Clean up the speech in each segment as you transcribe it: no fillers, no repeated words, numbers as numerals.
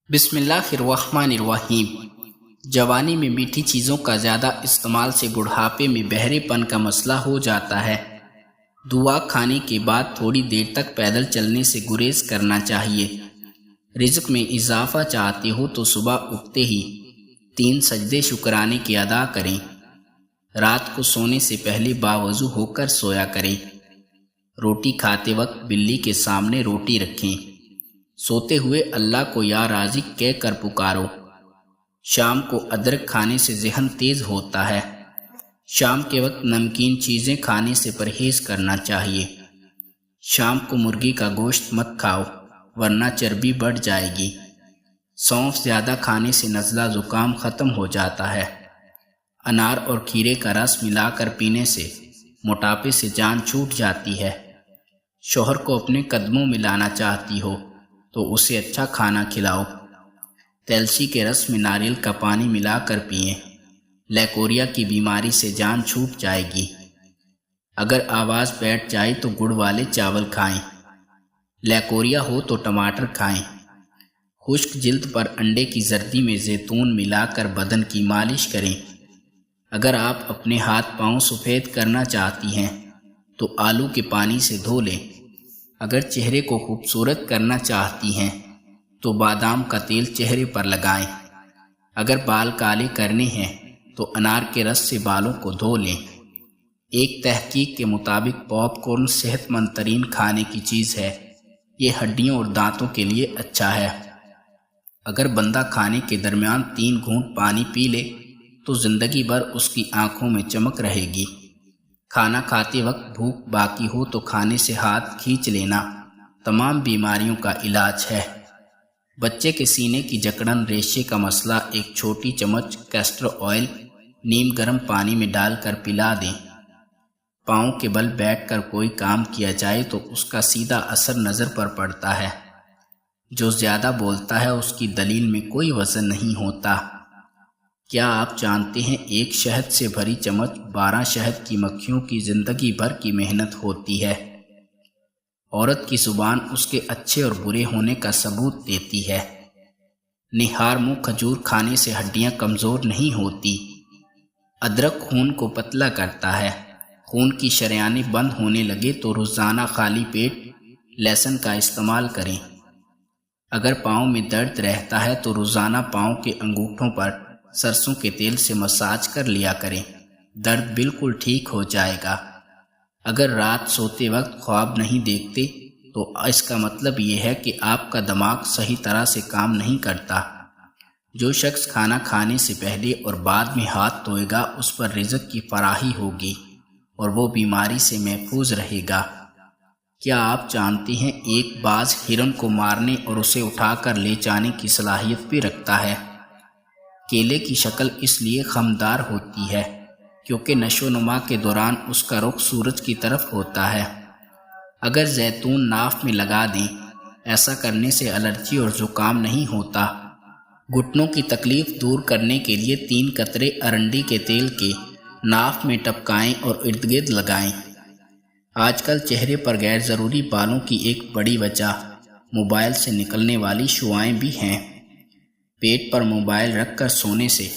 بسم اللہ الرحمن الرحیم۔ جوانی میں میٹھی چیزوں کا زیادہ استعمال سے بڑھاپے میں بہرے پن کا مسئلہ ہو جاتا ہے۔ دعا کھانے کے بعد تھوڑی دیر تک پیدل چلنے سے گریز کرنا چاہیے۔ رزق میں اضافہ چاہتے ہو تو صبح اٹھتے ہی 3 سجدے شکرانے کے ادا کریں۔ رات کو سونے سے پہلے باوضو ہو کر سویا کریں۔ روٹی کھاتے وقت بلی کے سامنے روٹی رکھیں۔ سوتے ہوئے اللہ کو یا رازق کہہ کر پکارو۔ شام کو ادرک کھانے سے ذہن تیز ہوتا ہے۔ شام کے وقت نمکین چیزیں کھانے سے پرہیز کرنا چاہیے۔ شام کو مرغی کا گوشت مت کھاؤ ورنہ چربی بڑھ جائے گی۔ سونف زیادہ کھانے سے نزلہ زکام ختم ہو جاتا ہے۔ انار اور کھیرے کا رس ملا کر پینے سے موٹاپے سے جان چھوٹ جاتی ہے۔ شوہر کو اپنے قدموں میں لانا چاہتی ہو تو اسے اچھا کھانا کھلاؤ۔ تلسی کے رس میں ناریل کا پانی ملا کر پئیں۔ لیکوریا کی بیماری سے جان چھوٹ جائے گی۔ اگر آواز بیٹھ جائے تو گڑ والے چاول کھائیں۔ لیکوریا ہو تو ٹماٹر کھائیں۔ خشک جلد پر انڈے کی زردی میں زیتون ملا کر بدن کی مالش کریں۔ اگر آپ اپنے ہاتھ پاؤں سفید کرنا چاہتی ہیں تو آلو کے پانی سے دھو لیں۔ اگر چہرے کو خوبصورت کرنا چاہتی ہیں تو بادام کا تیل چہرے پر لگائیں۔ اگر بال کالے کرنے ہیں تو انار کے رس سے بالوں کو دھو لیں۔ ایک تحقیق کے مطابق پاپ کارن صحت مند ترین کھانے کی چیز ہے۔ یہ ہڈیوں اور دانتوں کے لیے اچھا ہے۔ اگر بندہ کھانے کے درمیان 3 گھونٹ پانی پی لے تو زندگی بھر اس کی آنکھوں میں چمک رہے گی۔ کھانا کھاتے وقت بھوک باقی ہو تو کھانے سے ہاتھ کھینچ لینا تمام بیماریوں کا علاج ہے۔ بچے کے سینے کی جکڑن ریشے کا مسئلہ ایک چھوٹی چمچ کیسٹر آئل نیم گرم پانی میں ڈال کر پلا دیں۔ پاؤں کے بل بیٹھ کر کوئی کام کیا جائے تو اس کا سیدھا اثر نظر پر پڑتا ہے۔ جو زیادہ بولتا ہے اس کی دلیل میں کوئی وزن نہیں ہوتا۔ کیا آپ جانتے ہیں ایک شہد سے بھری چمچ 12 شہد کی مکھیوں کی زندگی بھر کی محنت ہوتی ہے۔ عورت کی زبان اس کے اچھے اور برے ہونے کا ثبوت دیتی ہے۔ نہار منہ کھجور کھانے سے ہڈیاں کمزور نہیں ہوتی۔ ادرک خون کو پتلا کرتا ہے۔ خون کی شریانیں بند ہونے لگے تو روزانہ خالی پیٹ لہسن کا استعمال کریں۔ اگر پاؤں میں درد رہتا ہے تو روزانہ پاؤں کے انگوٹھوں پر سرسوں کے تیل سے مساج کر لیا کریں۔ درد بالکل ٹھیک ہو جائے گا۔ اگر رات سوتے وقت خواب نہیں دیکھتے تو اس کا مطلب یہ ہے کہ آپ کا دماغ صحیح طرح سے کام نہیں کرتا۔ جو شخص کھانا کھانے سے پہلے اور بعد میں ہاتھ دھوئے گا اس پر رزق کی فراخی ہوگی اور وہ بیماری سے محفوظ رہے گا۔ کیا آپ جانتے ہیں ایک باز ہرن کو مارنے اور اسے اٹھا کر لے جانے کی صلاحیت بھی رکھتا ہے؟ کیلے کی شکل اس لیے خمدار ہوتی ہے کیونکہ نشو و نما کے دوران اس کا رخ سورج کی طرف ہوتا ہے۔ اگر زیتون ناف میں لگا دیں، ایسا کرنے سے الرجی اور زکام نہیں ہوتا۔ گھٹنوں کی تکلیف دور کرنے کے لیے 3 قطرے ارنڈی کے تیل کے ناف میں ٹپکائیں اور ارد گرد لگائیں۔ آج کل چہرے پر غیر ضروری بالوں کی ایک بڑی وجہ موبائل سے نکلنے والی شعاعیں بھی ہیں۔ پیٹ پر موبائل رکھ کر سونے سے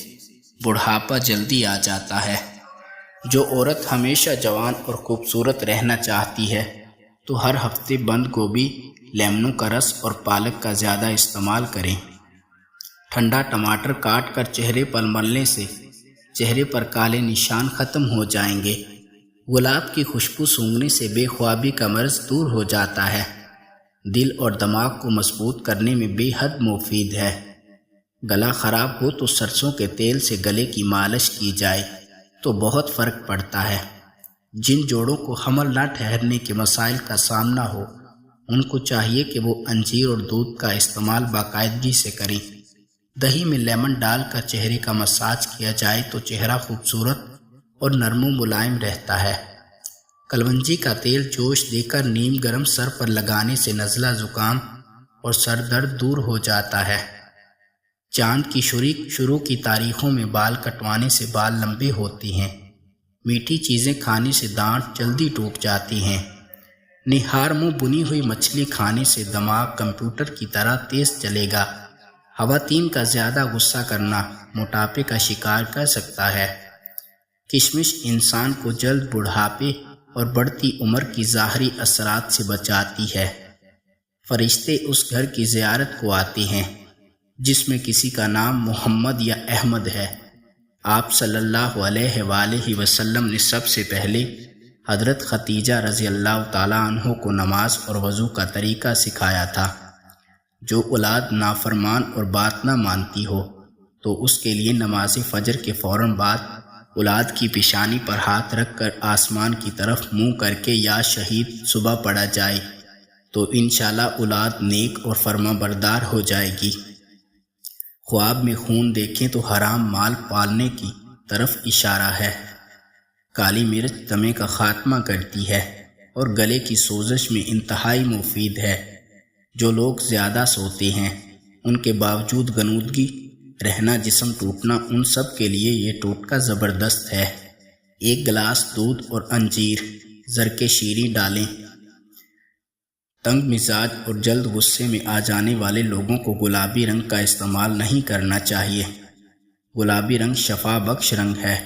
بڑھاپا جلدی آ جاتا ہے۔ جو عورت ہمیشہ جوان اور خوبصورت رہنا چاہتی ہے تو ہر ہفتے بند گوبھی، لیمنوں کا رس اور پالک کا زیادہ استعمال کریں۔ ٹھنڈا ٹماٹر کاٹ کر چہرے پر ملنے سے چہرے پر کالے نشان ختم ہو جائیں گے۔ گلاب کی خوشبو سونگھنے سے بے خوابی کا مرض دور ہو جاتا ہے۔ دل اور دماغ کو مضبوط کرنے میں بے حد مفید ہے۔ گلا خراب ہو تو سرسوں کے تیل سے گلے کی مالش کی جائے تو بہت فرق پڑتا ہے۔ جن جوڑوں کو حمل نہ ٹھہرنے کے مسائل کا سامنا ہو ان کو چاہیے کہ وہ انجیر اور دودھ کا استعمال باقاعدگی سے کریں۔ دہی میں لیمن ڈال کر چہرے کا مساج کیا جائے تو چہرہ خوبصورت اور نرم و ملائم رہتا ہے۔ کلونجی کا تیل جوش دے کر نیم گرم سر پر لگانے سے نزلہ زکام اور سر درد دور ہو جاتا ہے۔ چاند کی شروع کی تاریخوں میں بال کٹوانے سے بال لمبے ہوتے ہیں۔ میٹھی چیزیں کھانے سے دانت جلدی ٹوٹ جاتی ہیں۔ نہار منہ بنی ہوئی مچھلی کھانے سے دماغ کمپیوٹر کی طرح تیز چلے گا۔ خواتین کا زیادہ غصہ کرنا موٹاپے کا شکار کر سکتا ہے۔ کشمش انسان کو جلد بڑھاپے اور بڑھتی عمر کی ظاہری اثرات سے بچاتی ہے۔ فرشتے اس گھر کی زیارت کو آتے ہیں جس میں کسی کا نام محمد یا احمد ہے۔ آپ صلی اللہ علیہ وآلہ وسلم نے سب سے پہلے حضرت خدیجہ رضی اللہ تعالیٰ عنہ کو نماز اور وضو کا طریقہ سکھایا تھا۔ جو اولاد نافرمان اور بات نہ مانتی ہو تو اس کے لیے نماز فجر کے فوراً بعد اولاد کی پیشانی پر ہاتھ رکھ کر آسمان کی طرف منہ کر کے یا شہید صبح پڑھا جائے تو انشاءاللہ اولاد نیک اور فرما بردار ہو جائے گی۔ خواب میں خون دیکھیں تو حرام مال پالنے کی طرف اشارہ ہے۔ کالی مرچ دمے کا خاتمہ کرتی ہے اور گلے کی سوزش میں انتہائی مفید ہے۔ جو لوگ زیادہ سوتے ہیں ان کے باوجود غنودگی رہنا، جسم ٹوٹنا، ان سب کے لیے یہ ٹوٹکا زبردست ہے۔ ایک گلاس دودھ اور انجیر زرکے شیریں ڈالیں۔ تنگ مزاج اور جلد غصے میں آ جانے والے لوگوں کو گلابی رنگ کا استعمال نہیں کرنا چاہیے۔ گلابی رنگ شفا بخش رنگ ہے۔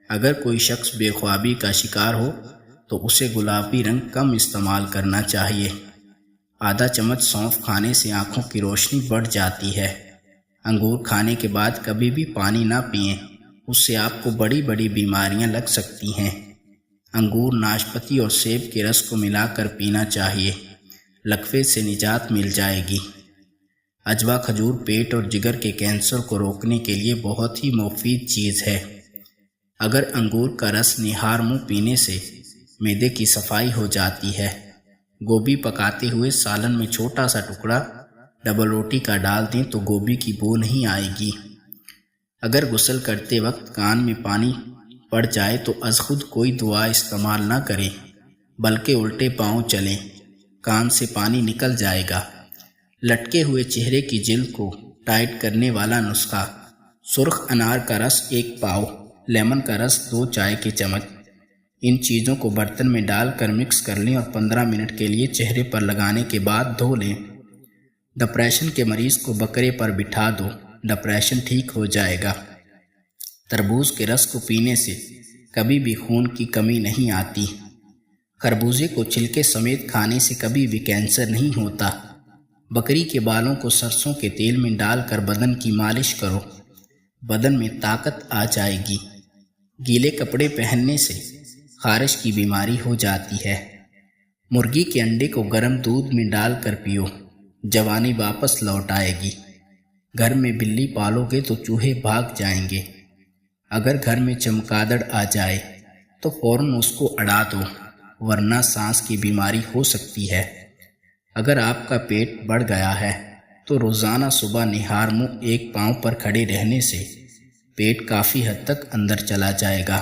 اگر کوئی شخص بے خوابی کا شکار ہو تو اسے گلابی رنگ کم استعمال کرنا چاہیے۔ آدھا چمچ سونف کھانے سے آنکھوں کی روشنی بڑھ جاتی ہے۔ انگور کھانے کے بعد کبھی بھی پانی نہ پئیں، اس سے آپ کو بڑی بڑی بیماریاں لگ سکتی ہیں۔ انگور، ناشپاتی اور سیب کے رس کو ملا کر پینا چاہیے، لکوے سے نجات مل جائے گی۔ اجوا کھجور پیٹ اور جگر کے کینسر کو روکنے کے لیے بہت ہی مفید چیز ہے۔ اگر انگور کا رس نہار منہ پینے سے معدے کی صفائی ہو جاتی ہے۔ گوبھی پکاتے ہوئے سالن میں چھوٹا سا ٹکڑا ڈبل روٹی کا ڈال دیں تو گوبھی کی بو نہیں آئے گی۔ اگر غسل کرتے وقت کان میں پانی پڑ جائے تو از خود کوئی دعا استعمال نہ کریں، بلکہ الٹے پاؤں چلیں، کان سے پانی نکل جائے گا۔ لٹکے ہوئے چہرے کی جلد کو ٹائٹ کرنے والا نسخہ: سرخ انار کا رس 1 پاؤ، لیمن کا رس 2 چائے کے چمچ۔ ان چیزوں کو برتن میں ڈال کر مکس کر لیں اور 15 منٹ کے لیے چہرے پر لگانے کے بعد دھو لیں۔ ڈپریشن کے مریض کو بکرے پر بٹھا دو، ڈپریشن ٹھیک ہو جائے گا۔ تربوز کے رس کو پینے سے کبھی بھی خون کی کمی نہیں آتی۔ خربوزے کو چھلکے سمیت کھانے سے کبھی بھی کینسر نہیں ہوتا۔ بکری کے بالوں کو سرسوں کے تیل میں ڈال کر بدن کی مالش کرو، بدن میں طاقت آ جائے گی۔ گیلے کپڑے پہننے سے خارش کی بیماری ہو جاتی ہے۔ مرغی کے انڈے کو گرم دودھ میں ڈال کر پیو، جوانی واپس لوٹ آئے گی۔ گھر میں بلی پالو گے تو چوہے بھاگ جائیں گے۔ اگر گھر میں چمگادڑ آ جائے تو فوراً اس کو اڑا دو، ورنہ سانس کی بیماری ہو سکتی ہے۔ اگر آپ کا پیٹ بڑھ گیا ہے تو روزانہ صبح نہار منہ 1 پاؤں پر کھڑے رہنے سے پیٹ کافی حد تک اندر چلا جائے گا۔